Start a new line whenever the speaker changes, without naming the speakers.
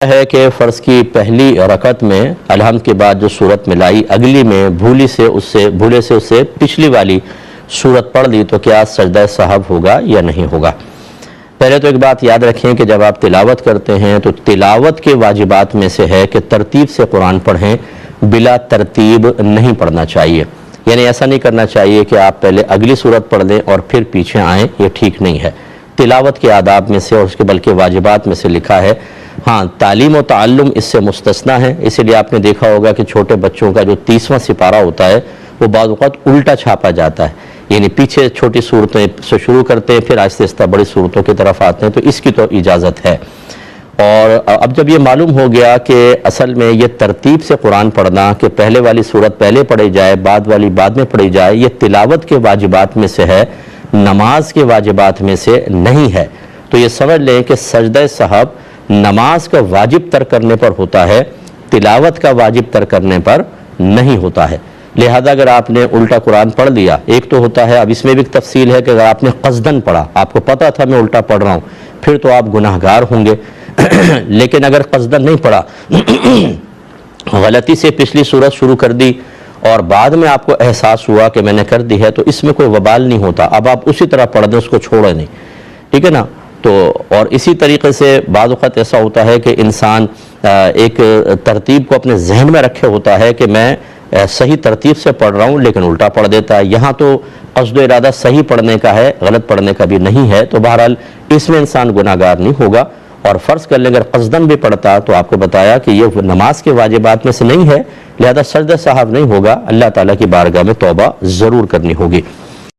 ہے کہ فرض کی پہلی رکعت میں الحمد کے بعد جو صورت ملائی اگلی میں بھولے سے اس سے پچھلی والی صورت پڑھ لی تو کیا سجدہ سہو ہوگا یا نہیں ہوگا؟ پہلے تو ایک بات یاد رکھیں کہ جب آپ تلاوت کرتے ہیں تو تلاوت کے واجبات میں سے ہے کہ ترتیب سے قرآن پڑھیں، بلا ترتیب نہیں پڑھنا چاہیے۔ یعنی ایسا نہیں کرنا چاہیے کہ آپ پہلے اگلی صورت پڑھ لیں اور پھر پیچھے آئیں، یہ ٹھیک نہیں ہے۔ تلاوت کے آداب میں سے اور اس کے بلکہ واجبات میں سے لکھا ہے، ہاں تعلیم و تعلم اس سے مستثنا ہے۔ اسی لیے آپ نے دیکھا ہوگا کہ چھوٹے بچوں کا جو 30واں سپارہ ہوتا ہے وہ بعض اوقات الٹا چھاپا جاتا ہے، یعنی پیچھے چھوٹی صورتیں سے شروع کرتے ہیں پھر آہستہ آہستہ بڑی صورتوں کی طرف آتے ہیں، تو اس کی تو اجازت ہے۔ اور اب جب یہ معلوم ہو گیا کہ اصل میں یہ ترتیب سے قرآن پڑھنا کہ پہلے والی صورت پہلے پڑھی جائے بعد والی بعد میں پڑھی جائے، یہ تلاوت کے واجبات میں سے ہے، نماز کے واجبات میں سے نہیں ہے، تو یہ سمجھ لیں کہ سجدہ سہو نماز کا واجب ترک کرنے پر ہوتا ہے، تلاوت کا واجب ترک کرنے پر نہیں ہوتا ہے۔ لہذا اگر آپ نے الٹا قرآن پڑھ لیا، ایک تو ہوتا ہے، اب اس میں بھی ایک تفصیل ہے کہ اگر آپ نے قصدن پڑھا، آپ کو پتہ تھا میں الٹا پڑھ رہا ہوں، پھر تو آپ گناہگار ہوں گے، لیکن اگر قصدن نہیں پڑھا، غلطی سے پچھلی صورت شروع کر دی اور بعد میں آپ کو احساس ہوا کہ میں نے کر دی ہے، تو اس میں کوئی وبال نہیں ہوتا، اب آپ اسی طرح پڑھ دیں، اس کو چھوڑیں نہیں، ٹھیک ہے نا؟ تو اور اسی طریقے سے بعض اوقات ایسا ہوتا ہے کہ انسان ایک ترتیب کو اپنے ذہن میں رکھے ہوتا ہے کہ میں صحیح ترتیب سے پڑھ رہا ہوں لیکن الٹا پڑھ دیتا ہے، یہاں تو قصد و ارادہ صحیح پڑھنے کا ہے، غلط پڑھنے کا بھی نہیں ہے، تو بہرحال اس میں انسان گناہگار نہیں ہوگا۔ اور فرض کر لیں اگر قصدن بھی پڑھتا تو آپ کو بتایا کہ یہ نماز کے واجبات میں سے نہیں ہے، لہذا سجدہ سہو نہیں ہوگا، اللہ تعالیٰ کی بارگاہ میں توبہ ضرور کرنی ہوگی۔